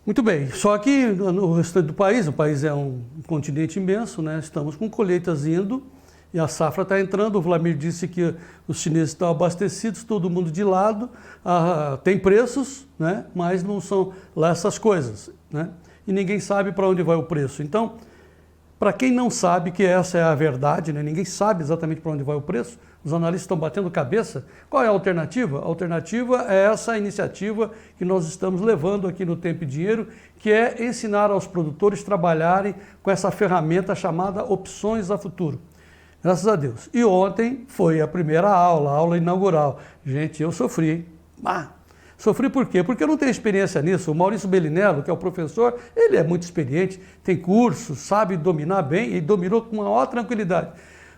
Muito bem, só que no restante do país, o país é um continente imenso, né? Estamos com colheitas indo e a safra está entrando. O Vlamir disse que os chineses estão abastecidos, todo mundo de lado, tem preços, né? Mas não são lá essas coisas, né? E ninguém sabe para onde vai o preço. Então, para quem não sabe que essa é a verdade, né? Ninguém sabe exatamente para onde vai o preço, os analistas estão batendo cabeça. Qual é a alternativa? A alternativa é essa iniciativa que nós estamos levando aqui no Tempo e Dinheiro, que é ensinar aos produtores a trabalharem com essa ferramenta chamada Opções a Futuro. Graças a Deus. E ontem foi a primeira aula, a aula inaugural. Gente, eu sofri, hein? Sofri por quê? Porque eu não tenho experiência nisso. O Maurício Bellinello, que é o professor, ele é muito experiente, tem curso, sabe dominar bem e dominou com uma maior tranquilidade.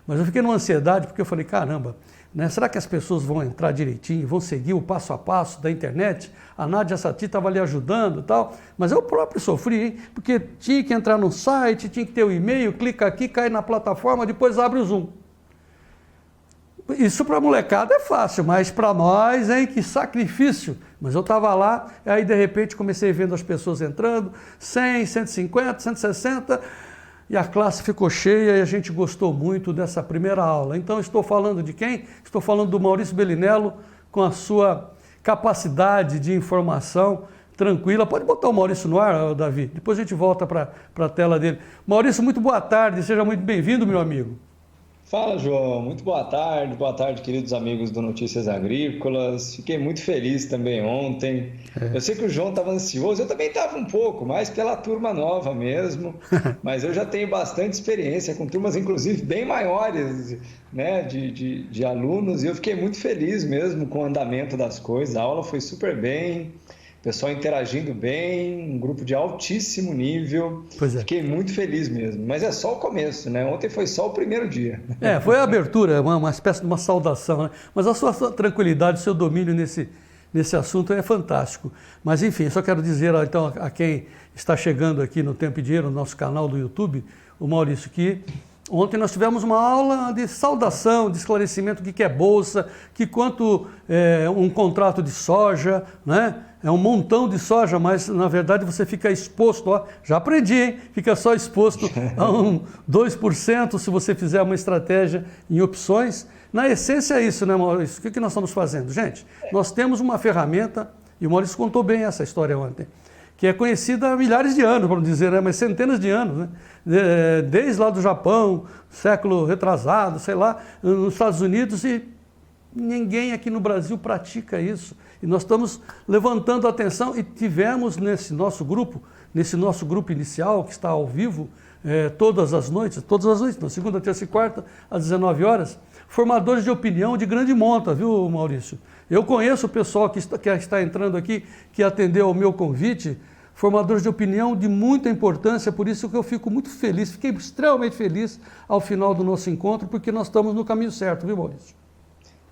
Mas eu fiquei numa ansiedade porque eu falei, caramba, né, será que as pessoas vão entrar direitinho, vão seguir o passo a passo da internet? A Nádia Sati estava ali ajudando e tal, mas eu próprio sofri, hein? Porque tinha que entrar no site, tinha que ter o e-mail, clica aqui, cai na plataforma, depois abre o Zoom. Isso para a molecada é fácil, mas para nós, hein, que sacrifício. Mas eu estava lá, aí de repente comecei vendo as pessoas entrando, 100, 150, 160, e a classe ficou cheia e a gente gostou muito dessa primeira aula. Então estou falando de quem? Estou falando do Maurício Bellinello, com a sua capacidade de informação tranquila. Pode botar o Maurício no ar, Davi, depois a gente volta para a tela dele. Maurício, muito boa tarde, seja muito bem-vindo, meu amigo. Fala, João. Muito boa tarde, queridos amigos do Notícias Agrícolas. Fiquei muito feliz também ontem. Eu sei que o João estava ansioso, eu também estava um pouco, mais pela turma nova mesmo, mas eu já tenho bastante experiência com turmas, inclusive, bem maiores, né, de alunos, e eu fiquei muito feliz mesmo com o andamento das coisas. A aula foi super bem. Pessoal interagindo bem, um grupo de altíssimo nível. Pois é. Fiquei muito feliz mesmo. Mas é só o começo, né? Ontem foi só o primeiro dia. Foi a abertura, uma espécie de uma saudação, né? Mas a sua tranquilidade, o seu domínio nesse assunto é fantástico. Mas enfim, só quero dizer então a quem está chegando aqui no Tempo e Dinheiro, no nosso canal do YouTube, o Maurício, que ontem nós tivemos uma aula de saudação, de esclarecimento do que é bolsa, que quanto um contrato de soja, né? É um montão de soja, mas na verdade você fica exposto, ó, já aprendi, hein? Fica só exposto a 2% se você fizer uma estratégia em opções. Na essência é isso, né, Maurício? O que nós estamos fazendo? Gente, nós temos uma ferramenta, e o Maurício contou bem essa história ontem, que é conhecida há milhares de anos, para não dizer, né, mas centenas de anos, né? Desde lá do Japão, século retrasado, sei lá, nos Estados Unidos, e ninguém aqui no Brasil pratica isso. E nós estamos levantando a atenção e tivemos nesse nosso grupo inicial, que está ao vivo, todas as noites, não, segunda, terça e quarta, às 19 horas, formadores de opinião de grande monta, viu, Maurício? Eu conheço o pessoal que está entrando aqui, que atendeu ao meu convite, formadores de opinião de muita importância, por isso que eu fico muito feliz, fiquei extremamente feliz ao final do nosso encontro, porque nós estamos no caminho certo, viu, Maurício?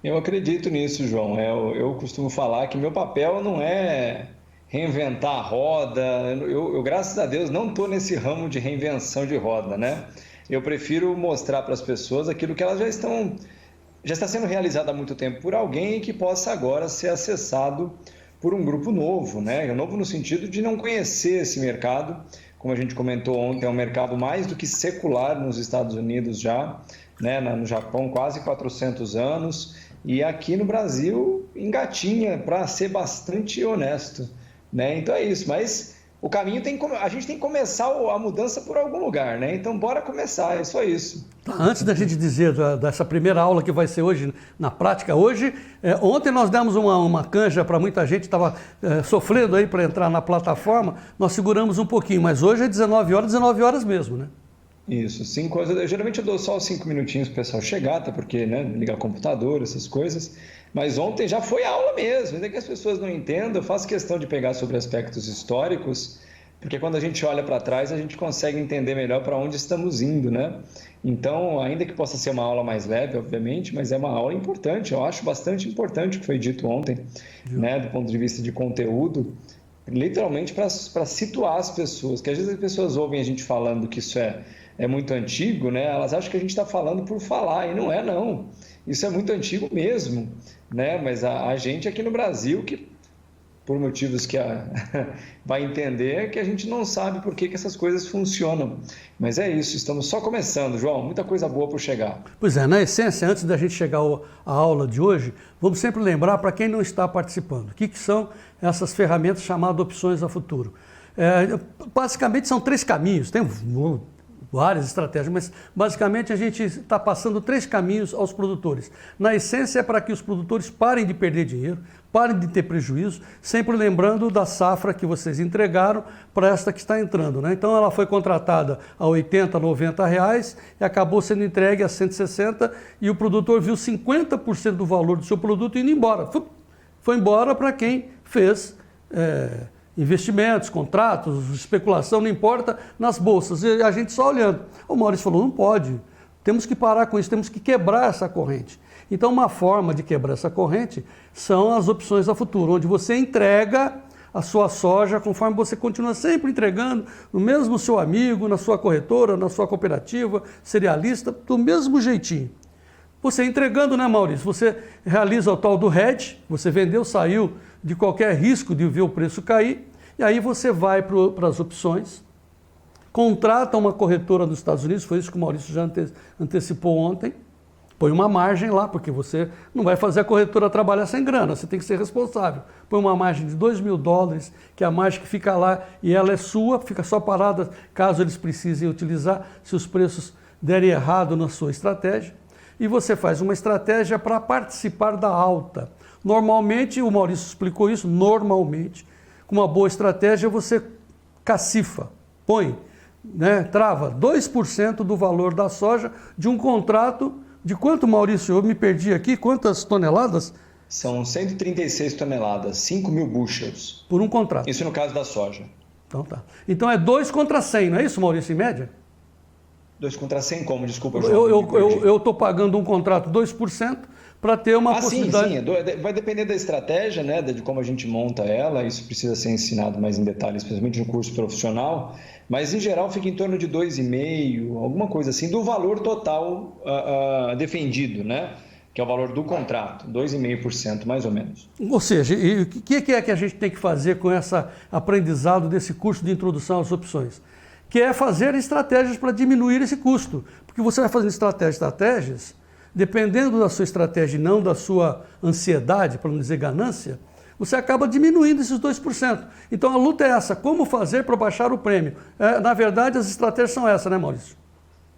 Eu acredito nisso, João. Eu costumo falar que meu papel não é reinventar a roda. Eu graças a Deus, não estou nesse ramo de reinvenção de roda, né? Eu prefiro mostrar para as pessoas aquilo que elas já está sendo realizado há muito tempo por alguém que possa agora ser acessado por um grupo novo, né? Novo no sentido de não conhecer esse mercado. Como a gente comentou ontem, é um mercado mais do que secular nos Estados Unidos já, né? No Japão, quase 400 anos. E aqui no Brasil engatinha, para ser bastante honesto, né? Então é isso, mas o caminho a gente tem que começar a mudança por algum lugar, né? Então bora começar, é só isso. Antes da gente dizer dessa primeira aula que vai ser hoje na prática, ontem nós demos uma canja para muita gente que estava sofrendo aí para entrar na plataforma, nós seguramos um pouquinho, mas hoje é 19 horas mesmo, né? Isso, 5 horas. Geralmente eu dou só 5 minutinhos para o pessoal chegar, até porque, né, ligar computador, essas coisas. Mas ontem já foi aula mesmo, ainda que as pessoas não entendam, eu faço questão de pegar sobre aspectos históricos, porque quando a gente olha para trás, a gente consegue entender melhor para onde estamos indo, né? Então, ainda que possa ser uma aula mais leve, obviamente, mas é uma aula importante, eu acho bastante importante o que foi dito ontem, né, do ponto de vista de conteúdo, literalmente para situar as pessoas, que às vezes as pessoas ouvem a gente falando que isso é muito antigo, né? Elas acham que a gente está falando por falar, e não é, não. Isso é muito antigo mesmo, né? Mas a gente aqui no Brasil, que por motivos que vai entender, que a gente não sabe por que essas coisas funcionam. Mas é isso, estamos só começando, João, muita coisa boa por chegar. Pois é, na essência, antes da gente chegar à aula de hoje, vamos sempre lembrar para quem não está participando, o que são essas ferramentas chamadas opções a futuro. Basicamente são 3 caminhos, tem várias estratégias, mas basicamente a gente está passando 3 caminhos aos produtores. Na essência é para que os produtores parem de perder dinheiro, parem de ter prejuízo, sempre lembrando da safra que vocês entregaram para esta que está entrando, né? Então ela foi contratada a 80, 90 reais e acabou sendo entregue a 160 e o produtor viu 50% do valor do seu produto indo embora. Foi embora para quem fez investimentos, contratos, especulação, não importa, nas bolsas. E a gente só olhando. O Maurício falou, não pode, temos que parar com isso, temos que quebrar essa corrente. Então, uma forma de quebrar essa corrente são as opções a futuro, onde você entrega a sua soja conforme você continua sempre entregando, no mesmo seu amigo, na sua corretora, na sua cooperativa, cerealista, do mesmo jeitinho. Você entregando, né, Maurício? Você realiza o tal do hedge, você vendeu, saiu de qualquer risco de ver o preço cair, e aí você vai para as opções, contrata uma corretora nos Estados Unidos, foi isso que o Maurício já antecipou ontem, põe uma margem lá, porque você não vai fazer a corretora trabalhar sem grana, você tem que ser responsável. Põe uma margem de $2.000, que é a margem que fica lá e ela é sua, fica só parada caso eles precisem utilizar, se os preços derem errado na sua estratégia. E você faz uma estratégia para participar da alta. Normalmente, o Maurício explicou isso, normalmente, com uma boa estratégia você cacifa, põe, né, trava 2% do valor da soja de um contrato de quanto, Maurício? Eu me perdi aqui, quantas toneladas? São 136 toneladas, 5.000 bushels. Por um contrato. Isso no caso da soja. Então tá. Então é 2 contra 100, não é isso, Maurício, em média? 2 contra 100 como? Desculpa, João. Eu estou pagando um contrato 2% para ter uma possibilidade... Sim. Vai depender da estratégia, né, de como a gente monta ela, isso precisa ser ensinado mais em detalhes, especialmente no curso profissional, mas em geral fica em torno de 2,5%, alguma coisa assim, do valor total defendido, né? Que é o valor do contrato, 2,5% mais ou menos. Ou seja, e o que é que a gente tem que fazer com esse aprendizado desse curso de introdução às opções? Que é fazer estratégias para diminuir esse custo. Porque você vai fazendo estratégias, dependendo da sua estratégia e não da sua ansiedade, para não dizer ganância, você acaba diminuindo esses 2%. Então a luta é essa, como fazer para baixar o prêmio? Na verdade, as estratégias são essas, né, Maurício?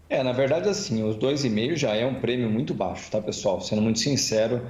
Na verdade, assim, os 2,5 já é um prêmio muito baixo, tá, pessoal? Sendo muito sincero,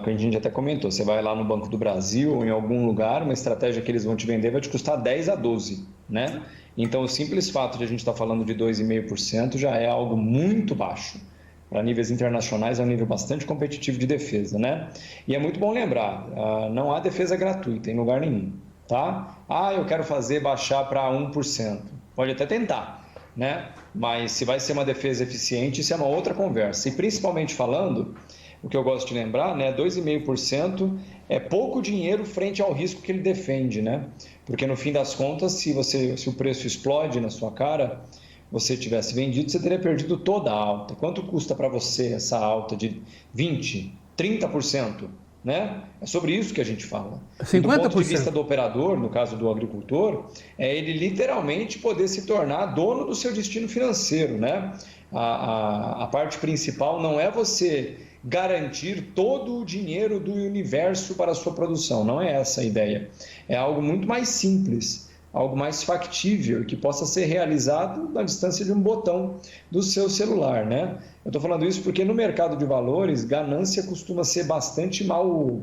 que a gente até comentou, você vai lá no Banco do Brasil ou em algum lugar, uma estratégia que eles vão te vender vai te custar 10 a 12, né? Então, o simples fato de a gente estar falando de 2,5% já é algo muito baixo. Para níveis internacionais é um nível bastante competitivo de defesa, né? E é muito bom lembrar, não há defesa gratuita em lugar nenhum, tá? Eu quero baixar para 1%. Pode até tentar, né? Mas se vai ser uma defesa eficiente, isso é uma outra conversa. E principalmente falando, o que eu gosto de lembrar, né, 2,5% é pouco dinheiro frente ao risco que ele defende, né? Porque no fim das contas, se o preço explode na sua cara, você tivesse vendido, você teria perdido toda a alta. Quanto custa para você essa alta de 20%, 30%? Né? É sobre isso que a gente fala. 50%. Do ponto de vista do operador, no caso do agricultor, é ele literalmente poder se tornar dono do seu destino financeiro. Né? A parte principal não é você garantir todo o dinheiro do universo para a sua produção. Não é essa a ideia. É algo muito mais simples, algo mais factível, que possa ser realizado na distância de um botão do seu celular, né? Eu estou falando isso porque no mercado de valores, ganância costuma ser bastante mal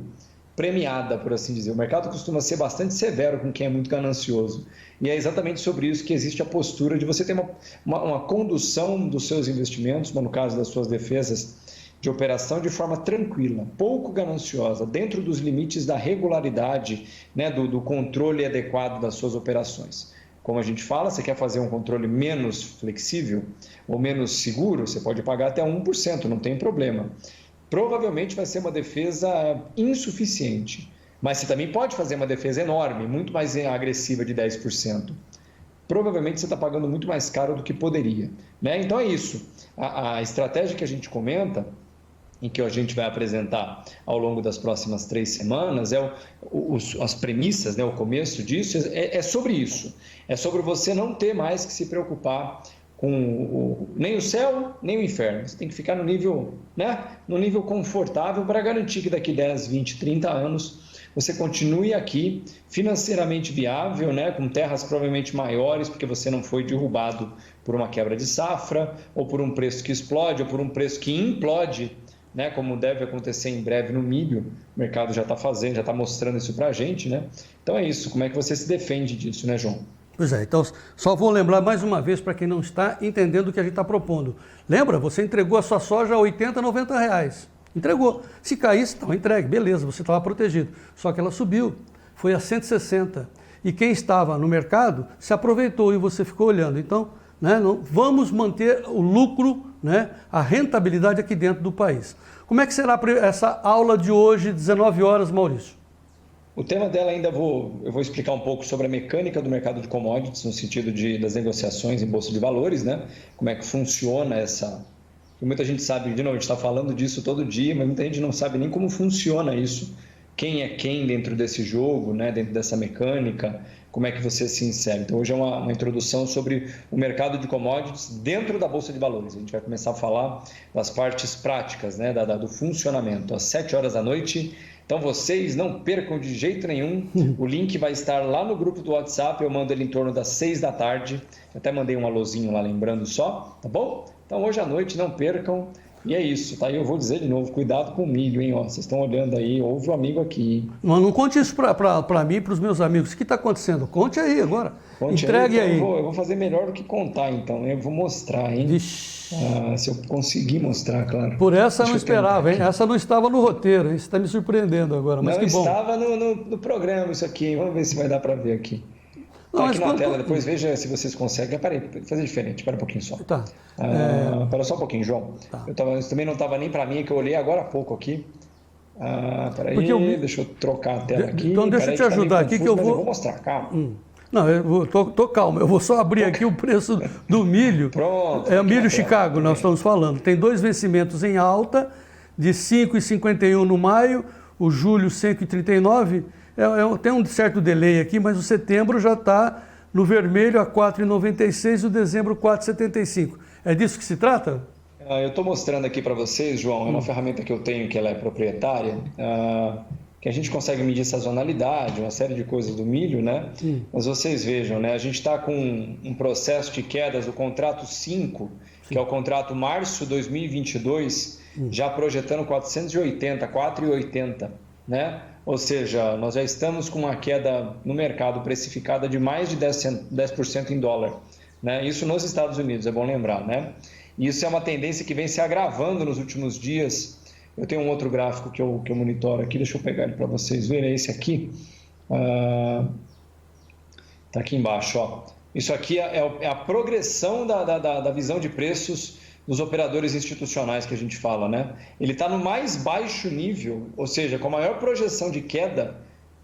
premiada, por assim dizer. O mercado costuma ser bastante severo com quem é muito ganancioso. E é exatamente sobre isso que existe a postura de você ter uma condução dos seus investimentos, no caso das suas defesas de operação, de forma tranquila, pouco gananciosa, dentro dos limites da regularidade, né, do controle adequado das suas operações. Como a gente fala, você quer fazer um controle menos flexível ou menos seguro, você pode pagar até 1%, não tem problema. Provavelmente vai ser uma defesa insuficiente, mas você também pode fazer uma defesa enorme, muito mais agressiva de 10%. Provavelmente você está pagando muito mais caro do que poderia, né? Então é isso. A estratégia que a gente comenta em que a gente vai apresentar ao longo das próximas 3 semanas, as premissas, né, o começo disso, é sobre isso. É sobre você não ter mais que se preocupar com nem o céu, nem o inferno. Você tem que ficar no nível, né, no nível confortável para garantir que daqui 10, 20, 30 anos você continue aqui financeiramente viável, né, com terras provavelmente maiores, porque você não foi derrubado por uma quebra de safra, ou por um preço que explode, ou por um preço que implode, né, como deve acontecer em breve no milho. O mercado já está fazendo, já está mostrando isso para a gente, né? Então é isso, como é que você se defende disso, né, João? Pois é, então só vou lembrar mais uma vez para quem não está entendendo o que a gente está propondo. Lembra, você entregou a sua soja a 80, 90 reais. Entregou. Se caísse, então entregue, beleza, você estava protegido. Só que ela subiu, foi a 160. E quem estava no mercado se aproveitou e você ficou olhando. Então, né, vamos manter o lucro, né, a rentabilidade aqui dentro do país. Como é que será essa aula de hoje, 19 horas, Maurício? O tema dela eu vou explicar um pouco sobre a mecânica do mercado de commodities, no sentido das negociações em bolsa de valores, né? Como é que funciona essa... Muita gente sabe, de novo, a gente está falando disso todo dia, mas muita gente não sabe nem como funciona isso. Quem é quem dentro desse jogo, né? Dentro dessa mecânica, como é que você se insere. Então, hoje é uma introdução sobre o mercado de commodities dentro da bolsa de valores. A gente vai começar a falar das partes práticas, né? Do funcionamento, às 7 horas da noite. Então, vocês não percam de jeito nenhum. O link vai estar lá no grupo do WhatsApp. Eu mando ele em torno das 6 da tarde. Eu até mandei um alôzinho lá, lembrando só, tá bom? Então, hoje à noite, não percam. E é isso, tá? E eu vou dizer de novo, cuidado com o milho, hein? Ó, vocês estão olhando aí, ouve o amigo aqui. Não conte isso para mim e para os meus amigos. O que está acontecendo? Conte aí agora. Entregue aí. Então, eu vou fazer melhor do que contar, então. Eu vou mostrar, hein? Se eu conseguir mostrar, claro. Por essa eu não esperava, hein? Essa não estava no roteiro, hein? Você está me surpreendendo agora, mas não, que bom. Não, estava no programa isso aqui. Vamos ver se vai dar para ver aqui. Tá aqui na tela, depois veja se vocês conseguem. Peraí, fazer diferente, espera um pouquinho só. Tá. Espera só um pouquinho, João. Tá. Isso também não estava nem para mim, que eu olhei agora há pouco aqui. Peraí, deixa eu trocar a tela aqui. Então deixa eu te ajudar aqui que eu vou mostrar, calma. Não, eu tô calmo, eu vou só abrir aqui o preço do milho. Pronto. É o milho Chicago, nós estamos falando. Tem 2 vencimentos em alta, de 5,51 no maio, o julho 5,39. Tem um certo delay aqui, mas o setembro já está no vermelho a 4,96 e o dezembro 4,75. É disso que se trata? Eu estou mostrando aqui para vocês, João, é uma ferramenta que eu tenho que ela é proprietária, que a gente consegue medir sazonalidade, uma série de coisas do milho, né? Mas vocês vejam, né? A gente está com um processo de quedas do contrato 5, que é o contrato março 2022, já projetando 480, né? Ou seja, nós já estamos com uma queda no mercado precificada de mais de 10% em dólar, né? Isso nos Estados Unidos, é bom lembrar, né? E isso é uma tendência que vem se agravando nos últimos dias. Eu tenho um outro gráfico que eu monitoro aqui, deixa eu pegar ele para vocês verem, é esse aqui. Está aqui embaixo, ó. Isso aqui é a progressão da visão de preços dos operadores institucionais que a gente fala, né? Ele está no mais baixo nível, ou seja, com a maior projeção de queda,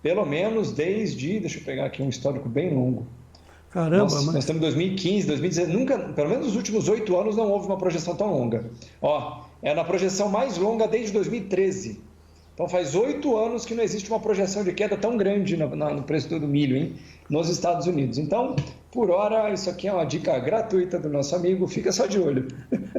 pelo menos desde, deixa eu pegar aqui um histórico bem longo. Caramba, nós estamos em 2015, 2016, nunca, pelo menos nos últimos 8 anos não houve uma projeção tão longa. Ó, é na projeção mais longa desde 2013. Então faz 8 anos que não existe uma projeção de queda tão grande no preço do milho, hein, nos Estados Unidos. Então, por hora, isso aqui é uma dica gratuita do nosso amigo, fica só de olho.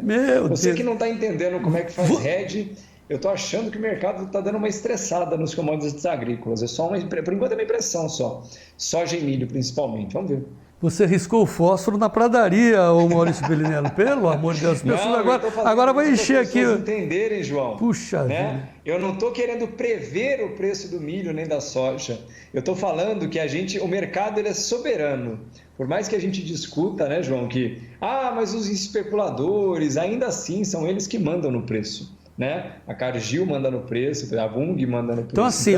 Meu Você Deus. que não está entendendo como é que faz hedge, eu estou achando que o mercado está dando uma estressada nos commodities agrícolas. É só por enquanto é uma impressão só. Soja e milho, principalmente. Vamos ver. Você riscou o fósforo na pradaria, ô Maurício Bellinello. Pelo amor de Deus, as pessoas agora vai encher aqui. Para entenderem, João. Puxa né? Eu não estou querendo prever o preço do milho nem da soja. Eu estou falando que o mercado ele é soberano. Por mais que a gente discuta, né, João, que mas os especuladores, ainda assim, são eles que mandam no preço. Né? A Cargill manda no preço, a Bunge manda no preço. Então, assim,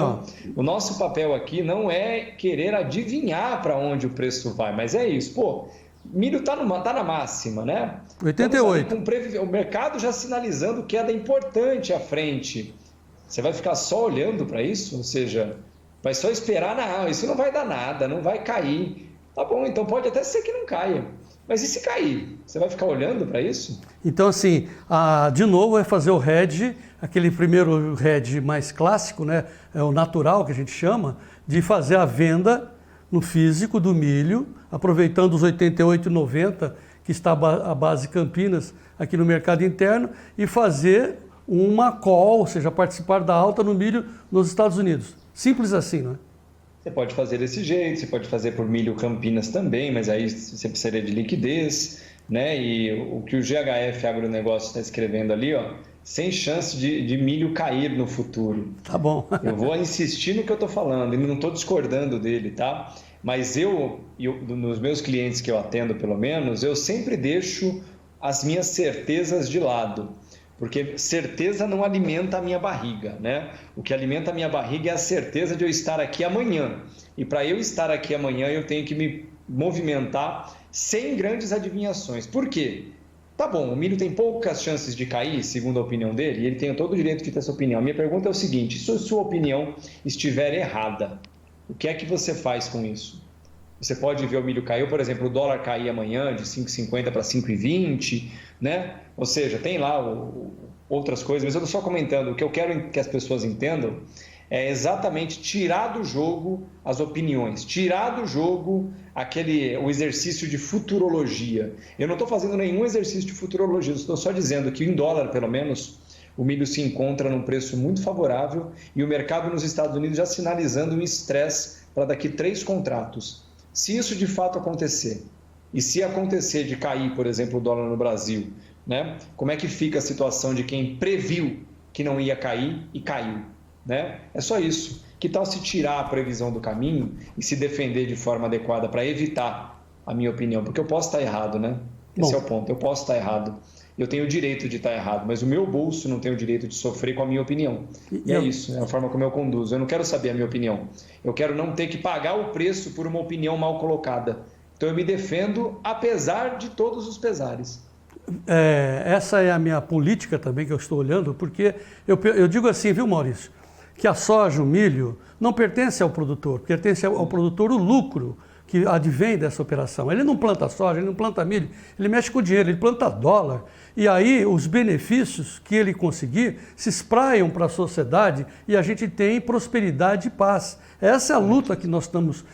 o nosso papel aqui não é querer adivinhar para onde o preço vai, mas é isso. Pô, milho tá na máxima, né? 88. O mercado já sinalizando queda importante à frente. Você vai ficar só olhando para isso? Ou seja, vai só esperar? Não, isso não vai dar nada, não vai cair. Tá bom, então pode até ser que não caia. Mas e se cair? Você vai ficar olhando para isso? Então, assim, de novo, é fazer o hedge aquele primeiro hedge mais clássico, né, é o natural que a gente chama, de fazer a venda no físico do milho, aproveitando os 88,90 que está a base Campinas aqui no mercado interno, e fazer uma call, ou seja, participar da alta no milho nos Estados Unidos. Simples assim, não é? Você pode fazer desse jeito, você pode fazer por milho Campinas também, mas aí você precisaria de liquidez, né? E o que o GHF Agronegócio está escrevendo ali, ó, sem chance de milho cair no futuro. Tá bom. Eu vou insistir no que eu estou falando, e não estou discordando dele, tá? Mas nos meus clientes que eu atendo, pelo menos, eu sempre deixo as minhas certezas de lado, porque certeza não alimenta a minha barriga, né? O que alimenta a minha barriga é a certeza de eu estar aqui amanhã. E para eu estar aqui amanhã, eu tenho que me movimentar sem grandes adivinhações. Por quê? Tá bom, o milho tem poucas chances de cair, segundo a opinião dele, e ele tem todo o direito de ter essa opinião. A minha pergunta é o seguinte: se a sua opinião estiver errada, o que é que você faz com isso? Você pode ver o milho cair, por exemplo, o dólar cair amanhã de 5,50 para 5,20, né? Ou seja, tem lá outras coisas, mas eu estou só comentando. O que eu quero que as pessoas entendam é exatamente tirar do jogo as opiniões, tirar do jogo o exercício de futurologia. Eu não estou fazendo nenhum exercício de futurologia, estou só dizendo que em dólar, pelo menos, o milho se encontra num preço muito favorável e o mercado nos Estados Unidos já sinalizando um estresse para daqui 3 contratos. Se isso de fato acontecer, e se acontecer de cair, por exemplo, o dólar no Brasil, né? Como é que fica a situação de quem previu que não ia cair e caiu? Né? É só isso. Que tal se tirar a previsão do caminho e se defender de forma adequada para evitar a minha opinião? Porque eu posso estar errado, né? Esse é o ponto. Eu posso estar errado. Eu tenho o direito de estar errado, mas o meu bolso não tem o direito de sofrer com a minha opinião. E é isso, é a forma como eu conduzo. Eu não quero saber a minha opinião. Eu quero não ter que pagar o preço por uma opinião mal colocada. Então eu me defendo apesar de todos os pesares. Essa é a minha política também que eu estou olhando, porque eu digo assim, viu, Maurício? Que a soja, o milho, não pertence ao produtor, pertence ao produtor o lucro que advém dessa operação. Ele não planta soja, ele não planta milho, ele mexe com dinheiro, ele planta dólar. E aí os benefícios que ele conseguir se espraiam para a sociedade e a gente tem prosperidade e paz. Essa é a luta que nós estamos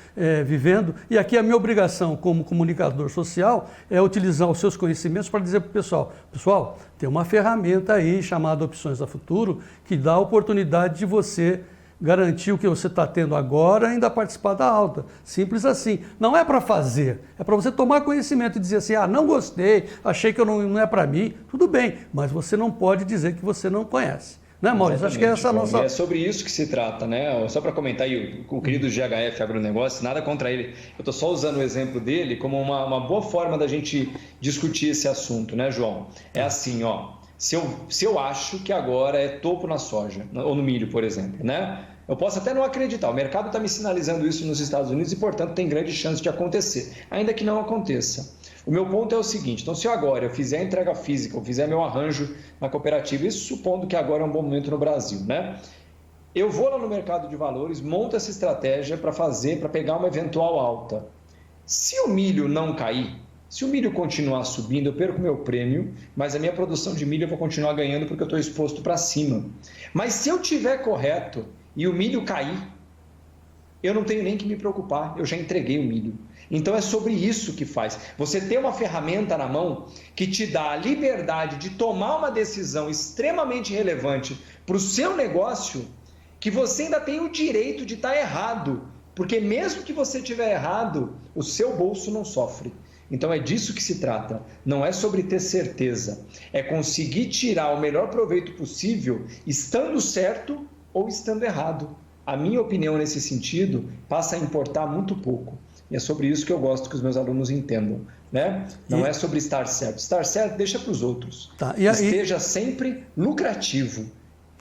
vivendo. E aqui a minha obrigação como comunicador social é utilizar os seus conhecimentos para dizer para o pessoal, tem uma ferramenta aí chamada Opções a Futuro que dá a oportunidade de você garantir o que você está tendo agora e ainda participar da alta. Simples assim. Não é para fazer, é para você tomar conhecimento e dizer assim, não gostei, achei que não é para mim. Tudo bem, mas você não pode dizer que você não conhece. Né, Maurício? Acho que é essa a nossa... É sobre isso que se trata, né? Só para comentar aí, o querido GHF Agronegócio, nada contra ele. Eu estou só usando o exemplo dele como uma boa forma da gente discutir esse assunto, né, João? É assim, ó. Se eu acho que agora é topo na soja, ou no milho, por exemplo, né? Eu posso até não acreditar, o mercado está me sinalizando isso nos Estados Unidos e, portanto, tem grande chance de acontecer, ainda que não aconteça. O meu ponto é o seguinte, então se agora eu fizer a entrega física, eu fizer meu arranjo na cooperativa, isso supondo que agora é um bom momento no Brasil, né? Eu vou lá no mercado de valores, monto essa estratégia para pegar uma eventual alta. Se o milho não cair, se o milho continuar subindo, eu perco meu prêmio, mas a minha produção de milho eu vou continuar ganhando porque eu estou exposto para cima. Mas se eu tiver correto e o milho cair, eu não tenho nem que me preocupar, eu já entreguei o milho. Então é sobre isso que faz. Você ter uma ferramenta na mão que te dá a liberdade de tomar uma decisão extremamente relevante para o seu negócio, que você ainda tem o direito de estar errado, porque mesmo que você estiver errado, o seu bolso não sofre. Então é disso que se trata, não é sobre ter certeza, é conseguir tirar o melhor proveito possível, estando certo ou estando errado. A minha opinião nesse sentido passa a importar muito pouco. E é sobre isso que eu gosto que os meus alunos entendam, né? Não é sobre estar certo. Estar certo deixa para os outros. Esteja sempre lucrativo.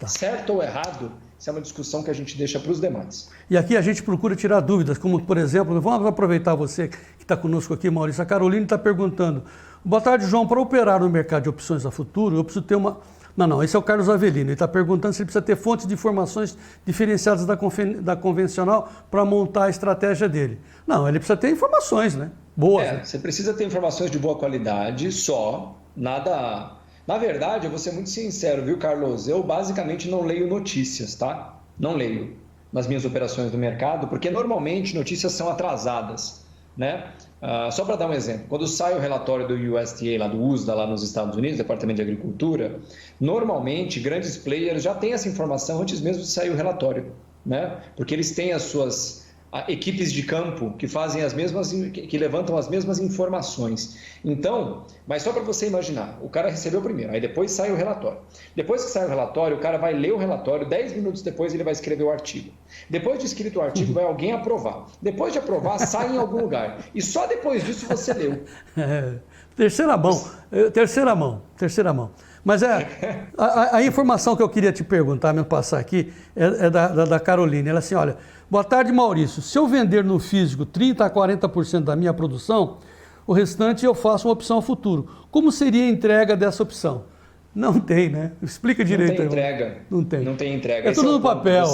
Certo ou errado, isso é uma discussão que a gente deixa para os demais. E aqui a gente procura tirar dúvidas, como por exemplo, vamos aproveitar você que está conosco aqui, Maurício. A Caroline está perguntando, boa tarde, João, para operar no mercado de opções a futuro, eu preciso ter uma... Não, esse é o Carlos Avelino, ele está perguntando se ele precisa ter fontes de informações diferenciadas da convencional para montar a estratégia dele. Não, ele precisa ter informações, né? Boas. Você precisa ter informações de boa qualidade, nada Na verdade, eu vou ser muito sincero, viu, Carlos? Eu basicamente não leio notícias, tá? Não leio nas minhas operações do mercado, porque normalmente notícias são atrasadas, né? Só para dar um exemplo, quando sai o relatório do USDA, lá do USDA, lá nos Estados Unidos, Departamento de Agricultura, normalmente grandes players já têm essa informação antes mesmo de sair o relatório, né? Porque eles têm as suas equipes de campo que fazem as mesmas, que levantam as mesmas informações. Então, mas só para você imaginar, o cara recebeu primeiro, aí depois sai o relatório. Depois que sai o relatório, o cara vai ler o relatório, 10 minutos depois ele vai escrever o artigo. Depois de escrito o artigo, vai alguém aprovar. Depois de aprovar, sai em algum lugar. E só depois disso você leu. Terceira mão. Mas a informação que eu queria te perguntar, me passar aqui, é da Caroline. Ela assim, olha, boa tarde, Maurício. Se eu vender no físico 30% a 40% da minha produção, o restante eu faço uma opção futuro. Como seria a entrega dessa opção? Não tem, né? Explica direito. Não tem entrega. Não tem. entrega. É tudo no papel,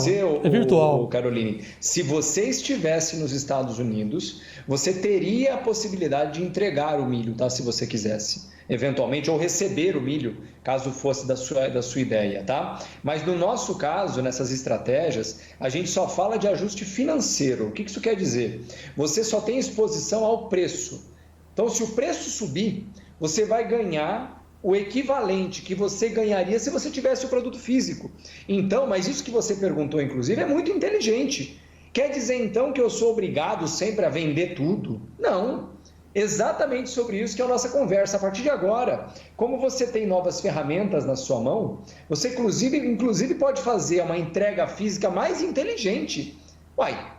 é virtual. Caroline, se você estivesse nos Estados Unidos, você teria a possibilidade de entregar o milho, tá? Se você quisesse, eventualmente, ou receber o milho, caso fosse da sua ideia, tá? Mas no nosso caso, nessas estratégias, a gente só fala de ajuste financeiro. O que isso quer dizer? Você só tem exposição ao preço. Então, se o preço subir, você vai ganhar o equivalente que você ganharia se você tivesse o produto físico. Então, mas isso que você perguntou, inclusive, é muito inteligente. Quer dizer, então, que eu sou obrigado sempre a vender tudo? Não. Exatamente sobre isso que é a nossa conversa. A partir de agora, como você tem novas ferramentas na sua mão, você inclusive pode fazer uma entrega física mais inteligente.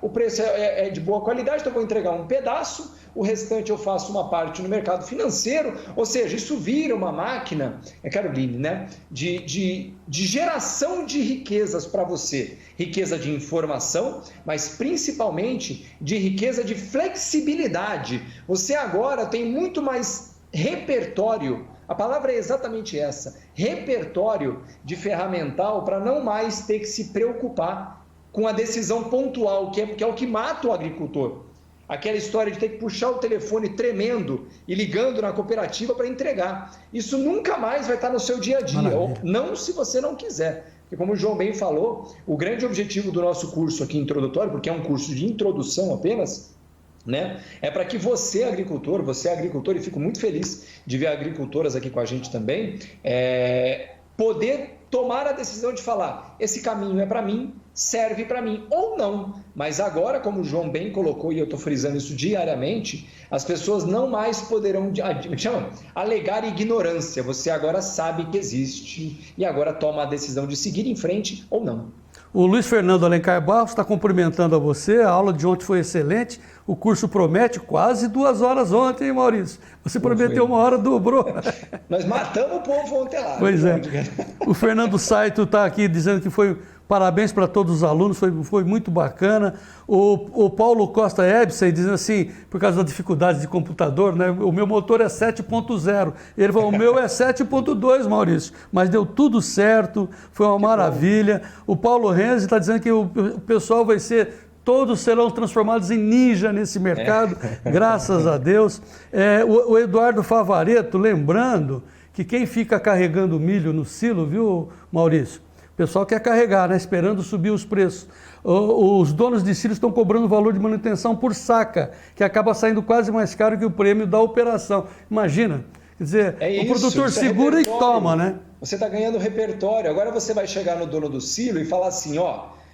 O preço é de boa qualidade, então eu vou entregar um pedaço, o restante eu faço uma parte no mercado financeiro, ou seja, isso vira uma máquina, Caroline, né, de geração de riquezas para você. Riqueza de informação, mas principalmente de riqueza de flexibilidade. Você agora tem muito mais repertório, a palavra é exatamente essa, repertório de ferramental para não mais ter que se preocupar com a decisão pontual, que é o que mata o agricultor. Aquela história de ter que puxar o telefone tremendo e ligando na cooperativa para entregar. Isso nunca mais vai estar no seu dia a dia, ou não se você não quiser. Porque como o João bem falou, o grande objetivo do nosso curso aqui introdutório, porque é um curso de introdução apenas, né, é para que você é agricultor, e fico muito feliz de ver agricultoras aqui com a gente também, poder tomar a decisão de falar, esse caminho é para mim, serve para mim ou não. Mas agora, como o João bem colocou, e eu estou frisando isso diariamente, as pessoas não mais poderão alegar ignorância. Você agora sabe que existe e agora toma a decisão de seguir em frente ou não. O Luiz Fernando Alencar Barros está cumprimentando a você, a aula de ontem foi excelente, o curso promete quase 2 horas ontem, hein, Maurício? Você prometeu 1 hora, dobrou. Nós matamos o povo ontem lá. Pois é. O Fernando Saito está aqui dizendo que foi parabéns para todos os alunos, foi muito bacana. O Paulo Costa Ebsen dizendo assim, por causa da dificuldade de computador, né? O meu motor é 7.0. Ele falou, o meu é 7.2, Maurício. Mas deu tudo certo, foi uma maravilha. O Paulo Renzi está dizendo que o pessoal vai ser... Todos serão transformados em ninja nesse mercado, graças a Deus. O Eduardo Favareto, lembrando que quem fica carregando milho no silo, viu, Maurício? O pessoal quer carregar, né? Esperando subir os preços. Os donos de silos estão cobrando valor de manutenção por saca, que acaba saindo quase mais caro que o prêmio da operação. Imagina, quer dizer, o produtor segura e toma, né? Você está ganhando repertório. Agora você vai chegar no dono do silo e falar assim,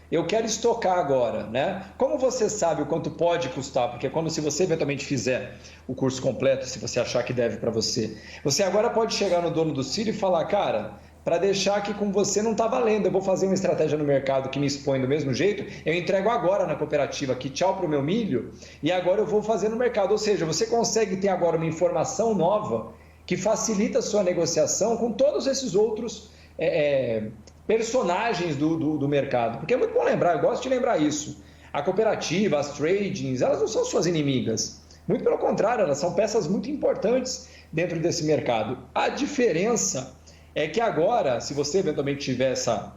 eu quero estocar agora, né? Como você sabe o quanto pode custar? Porque se você eventualmente fizer o curso completo, se você achar que deve para você, você agora pode chegar no dono do silo e falar, cara, para deixar que com você não está valendo, eu vou fazer uma estratégia no mercado que me expõe do mesmo jeito, eu entrego agora na cooperativa aqui, tchau para o meu milho, e agora eu vou fazer no mercado. Ou seja, você consegue ter agora uma informação nova que facilita a sua negociação com todos esses outros personagens do mercado. Porque é muito bom lembrar, eu gosto de lembrar isso. A cooperativa, as tradings, elas não são suas inimigas. Muito pelo contrário, elas são peças muito importantes dentro desse mercado. A diferença é que agora, se você eventualmente tiver essa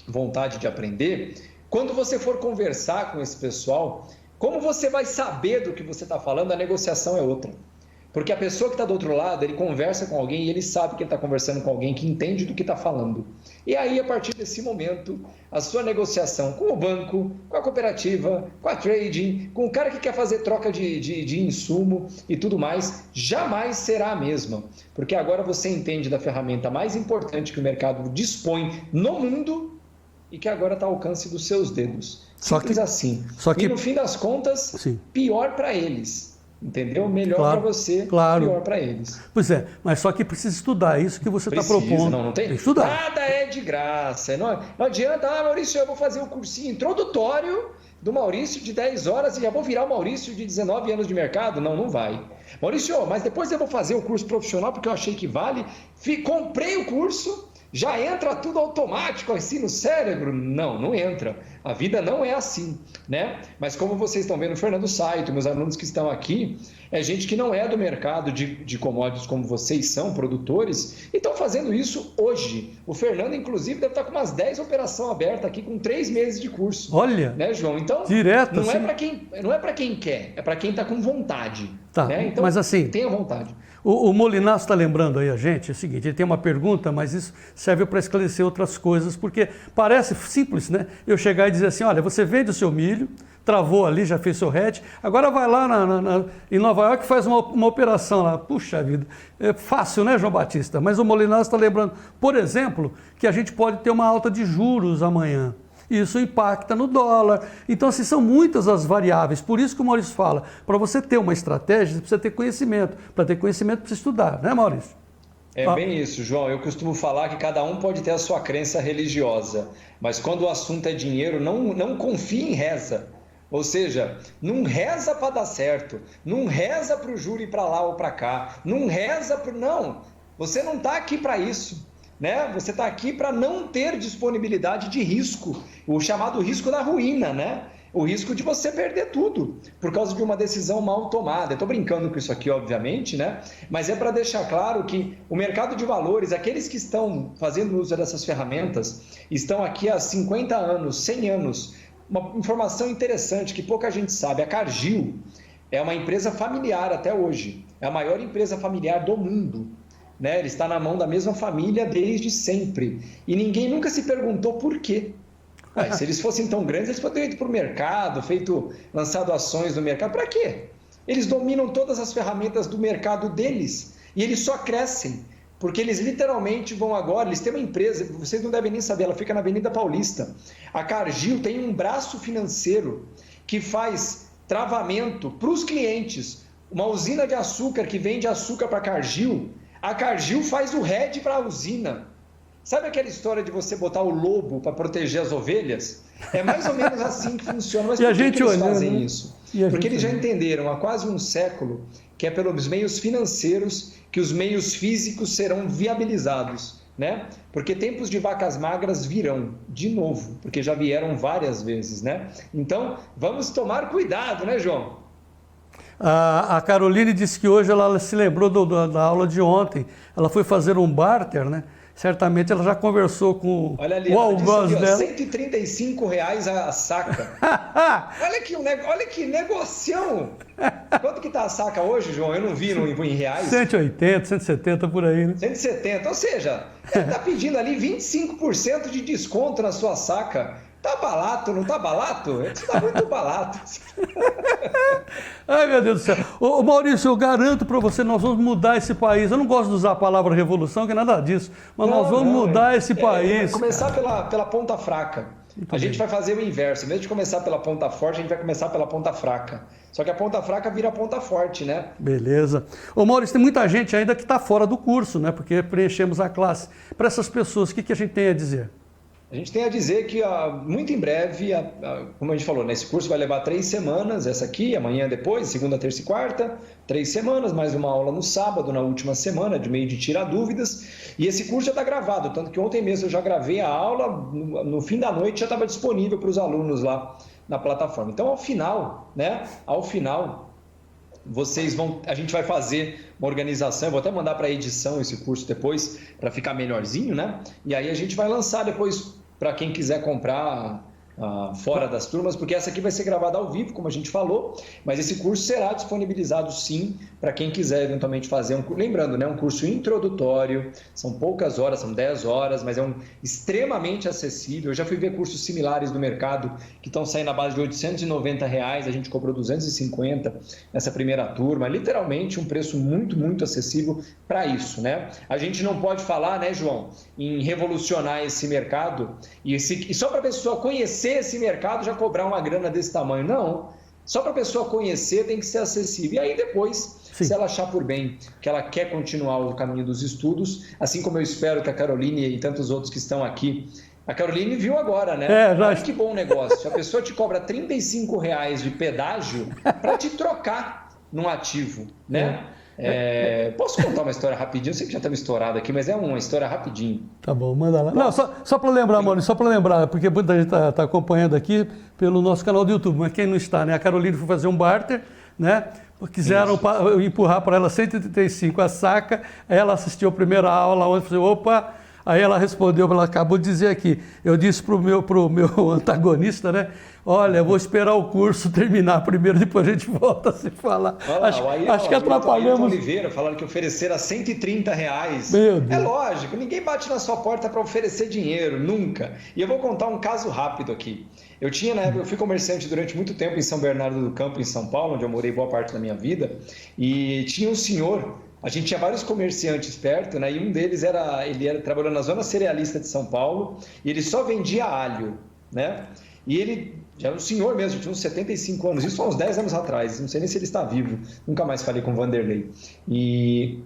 vontade de aprender, quando você for conversar com esse pessoal, como você vai saber do que você está falando, a negociação é outra. Porque a pessoa que está do outro lado, ele conversa com alguém e ele sabe que ele está conversando com alguém que entende do que está falando. E aí, a partir desse momento, a sua negociação com o banco, com a cooperativa, com a trading, com o cara que quer fazer troca de insumo e tudo mais, jamais será a mesma. Porque agora você entende da ferramenta mais importante que o mercado dispõe no mundo e que agora está ao alcance dos seus dedos. Simples assim. E no fim das contas, sim, pior para eles. Entendeu? Melhor para você, pior para eles. Pois é, mas só que precisa estudar isso que você está propondo. Não tem que estudar. Nada é de graça. Não adianta, Maurício, eu vou fazer o cursinho introdutório do Maurício de 10 horas e já vou virar o Maurício de 19 anos de mercado. Não vai. Maurício, mas depois eu vou fazer o curso profissional porque eu achei que vale. Comprei o curso, já entra tudo automático assim no cérebro? Não entra. A vida não é assim, né? Mas como vocês estão vendo, o Fernando Saito, meus alunos que estão aqui, é gente que não é do mercado de commodities como vocês são, produtores, e estão fazendo isso hoje. O Fernando, inclusive, deve estar com umas 10 operações abertas aqui com 3 meses de curso. Olha! Né, João? Então, direto, não, assim. não é para quem quer, é para quem está com vontade. Tá, né? Então, mas assim, tenha vontade. O Molinasso está lembrando aí a gente, é o seguinte, ele tem uma pergunta, mas isso serve para esclarecer outras coisas, porque parece simples, né? Eu chegar e dizer assim, olha, você vende o seu milho, travou ali, já fez seu hedge, agora vai lá em Nova York e faz uma operação lá. Puxa vida, é fácil, né, João Batista? Mas o Molinasso está lembrando, por exemplo, que a gente pode ter uma alta de juros amanhã. Isso impacta no dólar. Então, assim, são muitas as variáveis. Por isso que o Maurício fala, para você ter uma estratégia, você precisa ter conhecimento. Para ter conhecimento, precisa estudar, né, Maurício? É bem isso, João. Eu costumo falar que cada um pode ter a sua crença religiosa, mas quando o assunto é dinheiro, não confie em reza. Ou seja, não reza para dar certo, não reza para o juro ir para lá ou para cá, não reza para... Não, você não está aqui para isso. Né? Você está aqui para não ter disponibilidade de risco, o chamado risco da ruína, né? O risco de você perder tudo por causa de uma decisão mal tomada. Eu estou brincando com isso aqui, obviamente, né? Mas é para deixar claro que o mercado de valores, aqueles que estão fazendo uso dessas ferramentas, estão aqui há 50 anos, 100 anos. Uma informação interessante que pouca gente sabe, a Cargill é uma empresa familiar até hoje, é a maior empresa familiar do mundo. Né? Ele está na mão da mesma família desde sempre. E ninguém nunca se perguntou por quê. Se eles fossem tão grandes, eles poderiam ir para o mercado, lançado ações no mercado. Para quê? Eles dominam todas as ferramentas do mercado deles. E eles só crescem. Porque eles literalmente vão agora, eles têm uma empresa, vocês não devem nem saber, ela fica na Avenida Paulista. A Cargill tem um braço financeiro que faz travamento para os clientes. Uma usina de açúcar que vende açúcar para a Cargill. A Cargill faz o hedge para a usina. Sabe aquela história de você botar o lobo para proteger as ovelhas? É mais ou menos assim que funciona. Mas por que eles fazem isso? Porque eles já entenderam há quase um século que é pelos meios financeiros que os meios físicos serão viabilizados. Né? Porque tempos de vacas magras virão de novo, porque já vieram várias vezes. Né? Então, vamos tomar cuidado, né, João? A Caroline disse que hoje ela se lembrou da aula de ontem. Ela foi fazer um barter, né? Certamente ela já conversou com o algoz dela. R$135 a saca. olha que negocião. Quanto que está a saca hoje, João? Eu não vi em reais. 180, 170 por aí, né? 170, ou seja, ele está pedindo ali 25% de desconto na sua saca. Tá barato, não tá barato? Isso tá muito barato. Ai, meu Deus do céu. Ô, Maurício, eu garanto para você, nós vamos mudar esse país. Eu não gosto de usar a palavra revolução, que é nada disso, mas nós vamos mudar esse país. Começar pela ponta fraca. A gente vai fazer o inverso. Em vez de começar pela ponta forte, a gente vai começar pela ponta fraca. Só que a ponta fraca vira a ponta forte, né? Beleza. Ô, Maurício, tem muita gente ainda que está fora do curso, né? Porque preenchemos a classe. Para essas pessoas, o que a gente tem a dizer? A gente tem a dizer que muito em breve, como a gente falou, esse curso vai levar 3 semanas, essa aqui, amanhã depois, segunda, terça e quarta, 3 semanas, mais uma aula no sábado, na última semana, de meio de tirar dúvidas. E esse curso já está gravado, tanto que ontem mesmo eu já gravei a aula, no fim da noite já estava disponível para os alunos lá na plataforma. Então, ao final, a gente vai fazer uma organização, eu vou até mandar para a edição esse curso depois, para ficar melhorzinho, né? E aí a gente vai lançar depois, para quem quiser comprar fora das turmas, porque essa aqui vai ser gravada ao vivo, como a gente falou, mas esse curso será disponibilizado sim para quem quiser eventualmente fazer um curso. Lembrando, né, um curso introdutório, são poucas horas, são 10 horas, mas é extremamente acessível. Eu já fui ver cursos similares no mercado que estão saindo na base de R$890, a gente cobrou 250 nessa primeira turma, literalmente um preço muito, muito acessível para isso, né? A gente não pode falar, né, João, em revolucionar esse mercado e só para a pessoa conhecer esse mercado já cobrar uma grana desse tamanho. Não, só para a pessoa conhecer tem que ser acessível. E aí depois, sim, se ela achar por bem que ela quer continuar o caminho dos estudos, assim como eu espero que a Caroline e tantos outros que estão aqui. A Caroline viu agora, né? Olha que bom negócio. A pessoa te cobra R$35 de pedágio para te trocar num ativo, né? Posso contar uma história rapidinho? Eu sei que já estamos estourado aqui, mas é uma história rapidinho. Tá bom, manda lá. Não, só para lembrar, Maurício, só para lembrar, porque muita gente está acompanhando aqui pelo nosso canal do YouTube, mas quem não está, né? A Caroline foi fazer um barter, né? Quiseram empurrar para ela 135 a saca, ela assistiu a primeira aula, onde falou, opa... Aí ela respondeu, ela acabou de dizer aqui, eu disse para o meu antagonista, né? Olha, eu vou esperar o curso terminar primeiro, depois a gente volta a se falar. Acho que atrapalhamos. O Oliveira falaram que ofereceram R$130. Meu Deus. É lógico, ninguém bate na sua porta para oferecer dinheiro, nunca. E eu vou contar um caso rápido aqui. Eu fui comerciante durante muito tempo em São Bernardo do Campo, em São Paulo, onde eu morei boa parte da minha vida, e tinha um senhor. A gente tinha vários comerciantes perto, né? E um deles ele trabalhando na zona cerealista de São Paulo e ele só vendia alho, né? E ele já era um senhor mesmo, tinha uns 75 anos, isso há uns 10 anos atrás, não sei nem se ele está vivo, nunca mais falei com o Vanderlei. E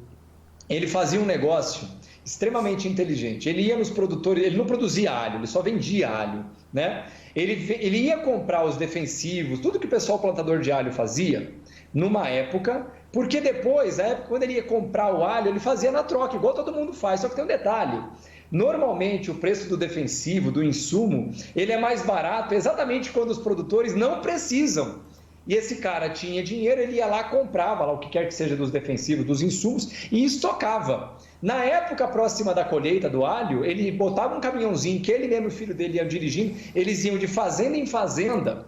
ele fazia um negócio extremamente inteligente. Ele ia nos produtores, ele não produzia alho, ele só vendia alho, né? Ele ia comprar os defensivos, tudo que o pessoal plantador de alho fazia, numa época, porque depois, quando ele ia comprar o alho, ele fazia na troca, igual todo mundo faz, só que tem um detalhe. Normalmente, o preço do defensivo, do insumo, ele é mais barato exatamente quando os produtores não precisam. E esse cara tinha dinheiro, ele ia lá, comprava lá o que quer que seja dos defensivos, dos insumos, e estocava. Na época próxima da colheita do alho, ele botava um caminhãozinho, que ele mesmo e o filho dele iam dirigindo, eles iam de fazenda em fazenda,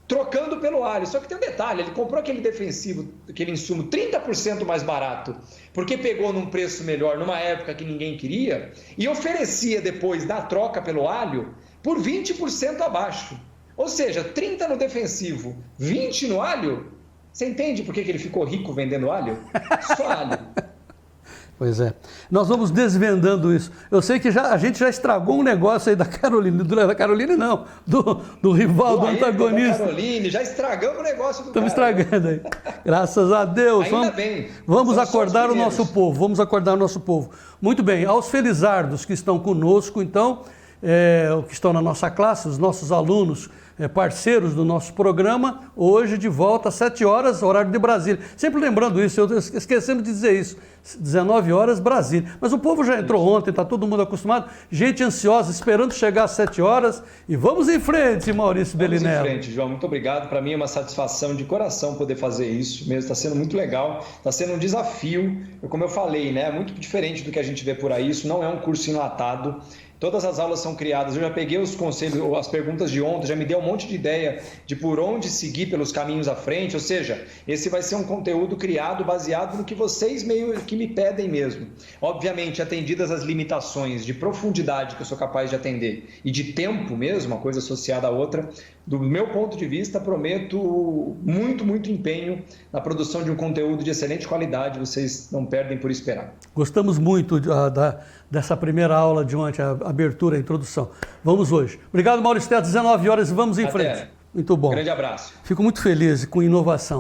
trocando pelo alho. Só que tem um detalhe, ele comprou aquele defensivo, aquele insumo 30% mais barato, porque pegou num preço melhor, numa época que ninguém queria, e oferecia depois, na troca pelo alho, por 20% abaixo. Ou seja, 30 no defensivo, 20 no alho. Você entende por que ele ficou rico vendendo alho? Só alho. Pois é. Nós vamos desvendando isso. Eu sei que a gente já estragou um negócio aí da Caroline. Da Caroline não, do rival, do antagonista. Da Caroline, já estragamos o negócio do Estamos estragando aí. Graças a Deus. Ainda bem. Vamos acordar o nosso povo. Vamos acordar o nosso povo. Muito bem. Aos felizardos que estão conosco, então, que estão na nossa classe, os nossos alunos, parceiros do nosso programa, hoje de volta às 7 horas, horário de Brasília. Sempre lembrando isso, eu esquecendo de dizer isso, 19 horas Brasília. Mas o povo já entrou ontem, está todo mundo acostumado, gente ansiosa, esperando chegar às 7 horas. E vamos em frente, Maurício Bellinello. Vamos em frente, João, muito obrigado. Para mim é uma satisfação de coração poder fazer isso mesmo, está sendo muito legal, está sendo um desafio. Como eu falei, né, é muito diferente do que a gente vê por aí, isso não é um curso enlatado. Todas as aulas são criadas, eu já peguei os conselhos, as perguntas de ontem, já me deu um monte de ideia de por onde seguir pelos caminhos à frente, ou seja, esse vai ser um conteúdo criado baseado no que vocês meio que me pedem mesmo. Obviamente, atendidas as limitações de profundidade que eu sou capaz de atender e de tempo mesmo, uma coisa associada à outra, do meu ponto de vista, prometo muito, muito empenho na produção de um conteúdo de excelente qualidade, vocês não perdem por esperar. Gostamos muito dessa primeira aula de ontem, a abertura, a introdução. Vamos hoje. Obrigado, Maurício, às 19 horas e vamos em frente. Muito bom. Grande abraço. Fico muito feliz com inovação.